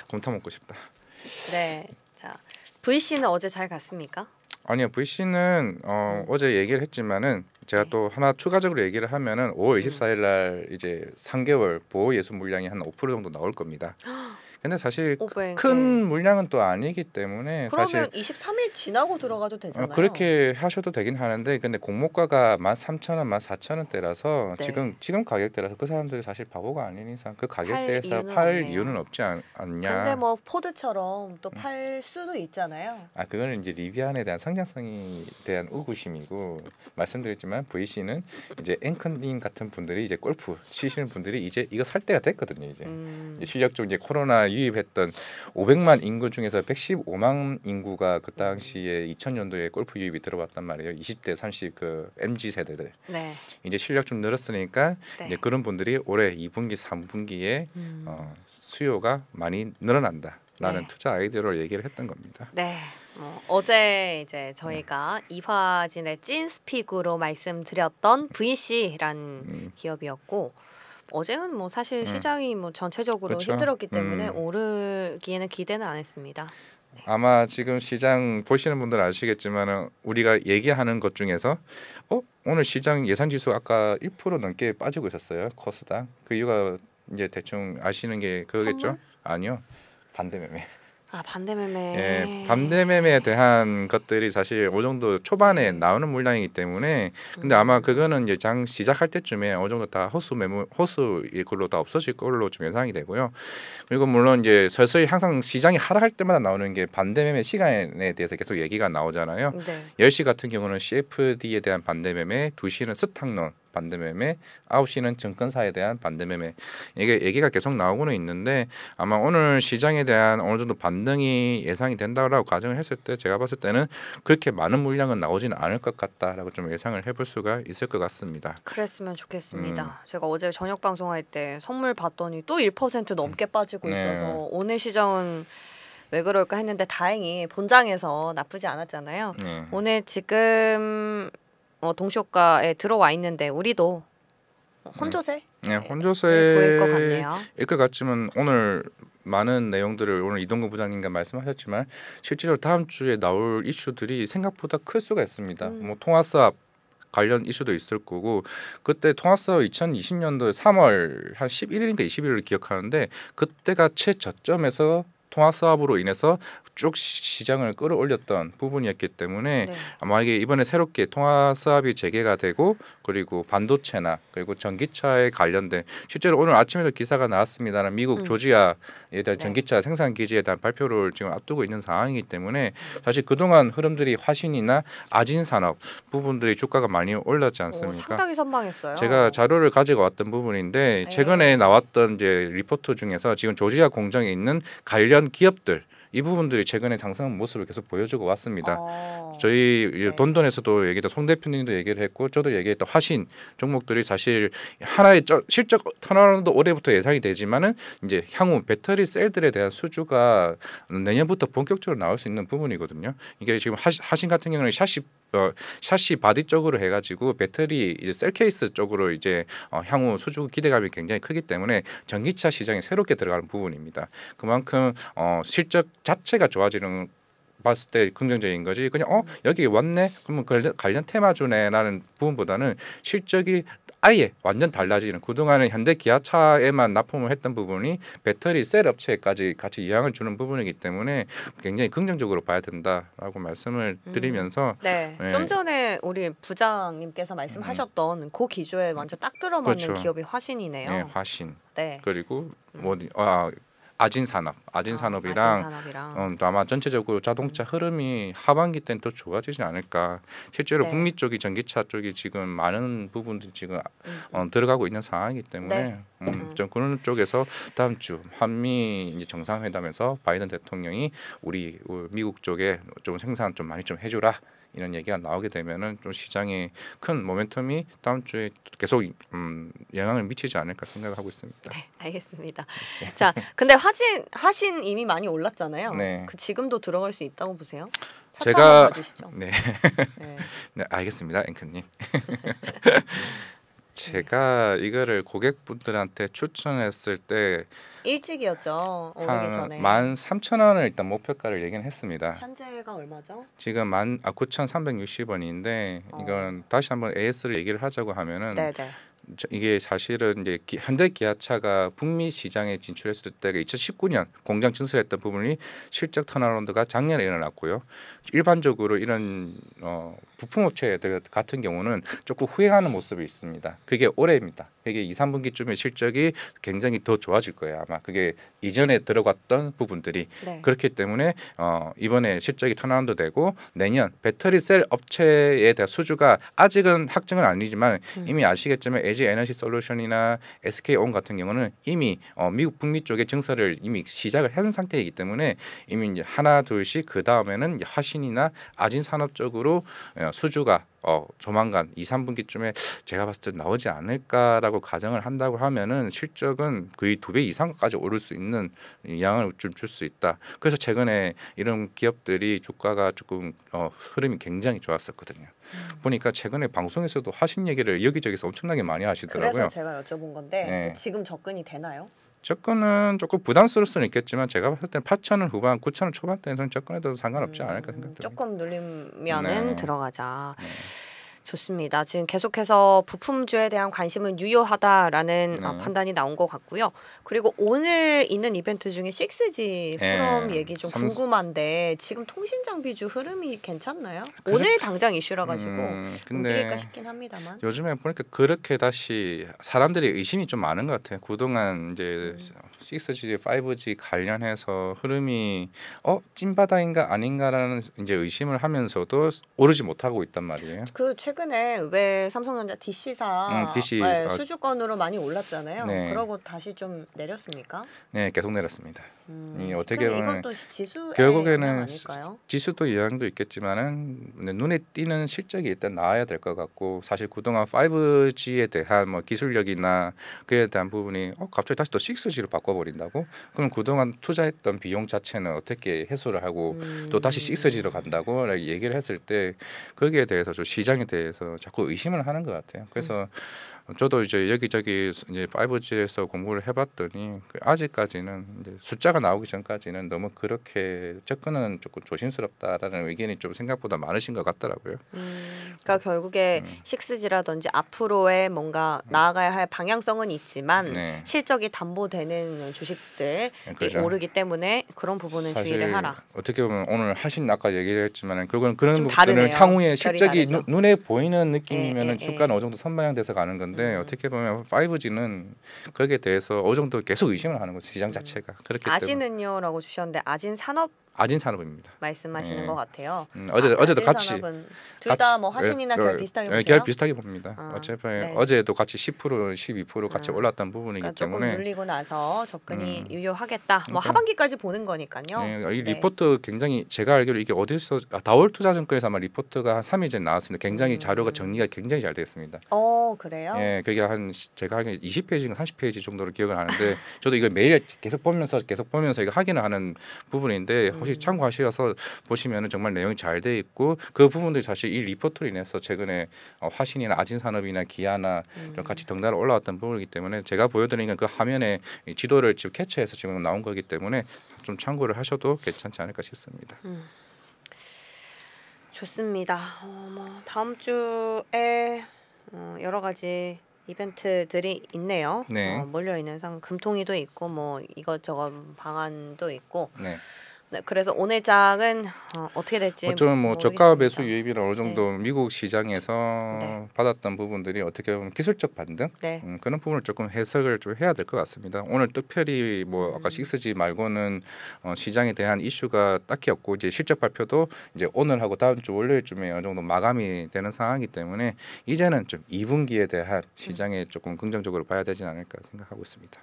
곰탕 먹고 싶다. 네. 자, VC는 어제 잘 갔습니까? 아니요, VC는 어제 얘기를 했지만은 제가 또 하나 추가적으로 얘기를 하면은 5월 24일 날 이제 3개월 보호 예수 물량이 한 5% 정도 나올 겁니다. 근데 사실 큰 물량은 또 아니기 때문에 그러면 사실 23일 지나고 들어가도 되잖아요. 그렇게 하셔도 되긴 하는데 근데 공모가가 13,000원, 14,000원대라서 네. 지금 가격대라서 그 사람들이 사실 바보가 아닌 이상 그 가격대에서 이유는 팔 없네요. 이유는 없지 않냐. 근데 뭐 포드처럼 또 팔 수도 있잖아요. 그거는 이제 리비안에 대한 성장성에 대한 의구심이고 말씀드렸지만 VC는 이제 앵커님 같은 분들이 이제 골프 치시는 분들이 이제 이거 살 때가 됐거든요. 이제 실력적으로 이제 코로나 유입했던 500만 인구 중에서 115만 인구가 그 당시에 2000년도에 골프 유입이 들어왔단 말이에요. 20대 30 그 MZ 세대들. 네. 이제 실력 좀 늘었으니까 네. 이제 그런 분들이 올해 2분기, 3분기에 수요가 많이 늘어난다라는 네. 투자 아이디어를 얘기를 했던 겁니다. 네. 어제 이제 저희가 이화진의 찐 스픽으로 말씀드렸던 VC라는 기업이었고 어제는 뭐 사실 시장이 뭐 전체적으로 그렇죠. 힘들었기 때문에 오르기에는 기대는 안 했습니다. 네. 아마 지금 시장 보시는 분들은 아시겠지만 우리가 얘기하는 것 중에서 오늘 시장 예상 지수 아까 1% 넘게 빠지고 있었어요. 코스닥. 그 이유가 이제 대충 아시는 게 그거겠죠? 선물? 아니요. 반대 매매. 반대 매매. 예, 반대 매매에 대한 것들이 사실 어느 정도 초반에 나오는 물량이기 때문에 근데 아마 그거는 이제 장 시작할 때쯤에 어느 정도 다 호수의 걸로 다 없어질 걸로 좀 예상이 되고요. 그리고 물론 이제 서서히 항상 시장이 하락할 때마다 나오는 게 반대 매매 시간에 대해서 계속 얘기가 나오잖아요. 네. 10시 같은 경우는 CFD에 대한 반대 매매, 2시는 스탁론 반대 매매, 9시는 증권사에 대한 반대 매매. 이게 얘기가 계속 나오고는 있는데 아마 오늘 시장에 대한 어느 정도 반등이 예상이 된다라고 가정을 했을 때 제가 봤을 때는 그렇게 많은 물량은 나오지는 않을 것 같다라고 좀 예상을 해볼 수가 있을 것 같습니다. 그랬으면 좋겠습니다. 제가 어제 저녁 방송할 때 선물 봤더니 또 1% 넘게 빠지고 있어서 오늘 시장은 왜 그럴까 했는데 다행히 본장에서 나쁘지 않았잖아요. 네. 오늘 지금 동시효과에 들어와 있는데 우리도 혼조세? 네, 보일 것 혼조세일 같네요. 것 같지만 오늘 많은 내용들을 오늘 이동구 부장님과 말씀하셨지만 실제로 다음 주에 나올 이슈들이 생각보다 클 수가 있습니다. 뭐 통화사업 관련 이슈도 있을 거고 그때 통화사업 2020년도 3월 한 11일인가 20일을 기억하는데 그때가 최저점에서 통화사업으로 인해서 쭉 시장을 끌어올렸던 부분이었기 때문에 네. 아마 이게 이번에 새롭게 통화사업이 재개가 되고 그리고 반도체나 그리고 전기차에 관련된 실제로 오늘 아침에도 기사가 나왔습니다만 미국 조지아에 대한 전기차 생산 기지에 대한 발표를 지금 앞두고 있는 상황이기 때문에 사실 그동안 흐름들이 화신이나 아진 산업 부분들이 주가가 많이 올랐지 않습니까? 상당히 선방했어요. 제가 자료를 가지고 왔던 부분인데 최근에 나왔던 이제 리포트 중에서 지금 조지아 공장에 있는 관련 기업들 이 부분들이 최근에 상승 모습을 계속 보여주고 왔습니다. 저희 돈돈에서도 얘기했던 송 대표님도 얘기를 했고 저도 얘기했던 화신 종목들이 사실 하나의 실적 턴어라운드 올해부터 예상이 되지만은 이제 향후 배터리 셀들에 대한 수주가 내년부터 본격적으로 나올 수 있는 부분이거든요. 이게 지금 화신 같은 경우는 샤시 바디 쪽으로 해가지고 배터리 이제 셀 케이스 쪽으로 이제 향후 수주 기대감이 굉장히 크기 때문에 전기차 시장에 새롭게 들어가는 부분입니다. 그만큼 실적 자체가 좋아지는 봤을 때 긍정적인 거지 그냥 여기 왔네 그러면 관련 테마주네라는 부분보다는 실적이 아예 완전 달라지는 그동안은 현대 기아차에만 납품을 했던 부분이 배터리 셀 업체까지 같이 영향을 주는 부분이기 때문에 굉장히 긍정적으로 봐야 된다라고 말씀을 드리면서 좀 전에 우리 부장님께서 말씀하셨던 그 기조에 완전 딱 들어맞는 그렇죠. 기업이 화신이네요. 네, 화신. 네. 그리고 아진산업이랑 또 아마 전체적으로 자동차 흐름이 하반기 때는 더 좋아지지 않을까. 실제로 북미 쪽이 전기차 쪽이 지금 많은 부분들이 지금 들어가고 있는 상황이기 때문에 좀 그런 쪽에서 다음 주 한미 이제 정상회담에서 바이든 대통령이 우리 미국 쪽에 좀 생산 좀 많이 좀 해줘라. 이런 얘기가 나오게 되면은 좀 시장에 큰 모멘텀이 다음 주에 계속 영향을 미치지 않을까 생각하고 있습니다. 네, 알겠습니다. 자, 근데 화신 이미 많이 올랐잖아요. 네. 지금도 들어갈 수 있다고 보세요? 제가 네. 네, 알겠습니다, 앵커님. 제가 이거를 고객분들한테 추천했을 때 일찍이었죠. 오기 전에. 13,000원을 일단 목표가를 얘기는 했습니다. 현재가 얼마죠? 지금 9,360원인데 이건 다시 한번 AS를 얘기를 하자고 하면은 네네. 이게 사실은 이제 현대기아차가 북미 시장에 진출했을 때가 2019년 공장 증설했던 부분이 실적 턴어라운드가 작년에 일어났고요. 일반적으로 이런 부품업체들 같은 경우는 조금 후행하는 모습이 있습니다. 그게 올해입니다. 이게 2, 3분기쯤에 실적이 굉장히 더 좋아질 거예요. 아마 그게 이전에 들어갔던 부분들이 네. 그렇기 때문에 이번에 실적이 턴어라운드 되고 내년 배터리 셀 업체에 대한 수주가 아직은 확정은 아니지만 이미 아시겠지만 LG 에너지 솔루션이나 SK온 같은 경우는 이미 미국 북미 쪽에 증설을 이미 시작을 한 상태이기 때문에 이미 이제 하나 둘씩 그 다음에는 화신이나 아진 산업 쪽으로 수주가 조만간 2, 3분기쯤에 제가 봤을 때 나오지 않을까라고 가정을 한다고 하면은 실적은 거의 2배 이상까지 오를 수 있는 양을 좀 줄 수 있다. 그래서 최근에 이런 기업들이 주가가 조금 흐름이 굉장히 좋았었거든요. 보니까 최근에 방송에서도 화신 얘기를 여기저기서 엄청나게 많이 하시더라고요. 그래서 제가 여쭤본 건데 네. 지금 접근이 되나요? 접근은 조금 부담스러울 수는 있겠지만 제가 봤을 때는 8,000원 후반, 9,000원 초반대에서는 접근해도 상관없지 않을까 생각됩니다. 조금 눌리면은 네. 들어가자. 좋습니다. 지금 계속해서 부품주에 대한 관심은 유효하다라는 판단이 나온 것 같고요. 그리고 오늘 있는 이벤트 중에 6G 포럼 얘기 좀 궁금한데 지금 통신 장비주 흐름이 괜찮나요? 오늘 당장 이슈라 가지고 움직일까 싶긴 합니다만. 요즘에 보니까 그렇게 다시 사람들이 의심이 좀 많은 것 같아요. 그동안 이제 6G, 5G 관련해서 흐름이 찐바다인가 아닌가라는 이제 의심을 하면서도 오르지 못하고 있단 말이에요. 그 최근에 왜 삼성전자 DC사 DC, 수주권으로 많이 올랐잖아요. 네. 그러고 다시 좀 내렸습니까? 네, 계속 내렸습니다. 어떻게 보면 이것도 지수의 결국에는 영향 아닐까요? 지수도 영향도 있겠지만은 눈에 띄는 실적이 일단 나와야 될 것 같고 사실 그동안 5G에 대한 뭐 기술력이나 그에 대한 부분이 갑자기 다시 또 6G로 바꿔버린다고? 그럼 그동안 투자했던 비용 자체는 어떻게 해소를 하고 또 다시 6G로 간다고 얘기를 했을 때 거기에 대해서 좀 시장에 대해서 자꾸 의심을 하는 것 같아요. 그래서 저도 이제 여기저기 이제 5G에서 공부를 해봤더니 아직까지는 이제 숫자가 나오기 전까지는 너무 그렇게 접근은 조금 조심스럽다라는 의견이 좀 생각보다 많으신 것 같더라고요. 그러니까 결국에 6G라든지 앞으로의 뭔가 나아가야 할 방향성은 있지만 실적이 담보되는 주식들이 그렇죠. 오르기 때문에 그런 부분은 주의를 하라. 어떻게 보면 오늘 하신 아까 얘기를 했지만 그건 그런 부분들은 다르네요. 향후에 실적이 눈에 보이는 느낌이면은 예. 주가는 어느 정도 선방향돼서 가는 건데 어떻게 보면 5G는 거기에 대해서 어느 정도 계속 의심을 하는 거죠. 시장 자체가. 그렇기 때문에 아진은요라고 주셨는데 아진 산업 아진 산업입니다. 말씀하시는 것 같아요. 어제도 같이 둘 다 뭐 화신이나 결 비슷하게 보세요? 결 비슷하게 봅니다. 어차피 어제도 같이 10% 12% 같이 올랐던 부분이기 그러니까 때문에 조금 눌리고 나서 접근이 유효하겠다. 뭐 하반기까지 보는 거니까요. 이 리포트 굉장히 제가 알기로 이게 어디서 다올투자증권에서 아마 리포트가 한 3일 전에 나왔습니다. 굉장히 자료가 정리가 굉장히 잘 되어 있습니다. 그래요? 예, 그게 한 제가 알기로 20페이지인가 30페이지 정도로 기억을 하는데 저도 이거 매일 계속 보면서 이거 확인을 하는 부분인데 혹시 참고하셔서 보시면은 정말 내용이 잘 돼 있고 그 부분들이 사실 이 리포트로 인해서 최근에 화신이나 아진산업이나 기아나 이런 같이 덩달아 올라왔던 부분이기 때문에 제가 보여드리는 그 화면에 이 지도를 지금 캡처해서 지금 나온 거기 때문에 좀 참고를 하셔도 괜찮지 않을까 싶습니다. 좋습니다. 뭐 다음 주에 여러 가지 이벤트들이 있네요. 네. 몰려 있는 금통위도 있고 뭐 이것저것 방안도 있고. 네. 네, 그래서 오늘 장은 어떻게 될지 어쩌면 뭐 모르겠습니다. 저가 매수 유입이나 어느 정도 미국 시장에서 받았던 부분들이 어떻게 보면 기술적 반등 그런 부분을 조금 해석을 좀 해야 될 것 같습니다. 오늘 특별히 뭐 아까 6G 말고는 시장에 대한 이슈가 딱히 없고 이제 실적 발표도 이제 오늘하고 다음 주 월요일쯤에 어느 정도 마감이 되는 상황이기 때문에 이제는 좀 2분기에 대한 시장에 조금 긍정적으로 봐야 되지 않을까 생각하고 있습니다.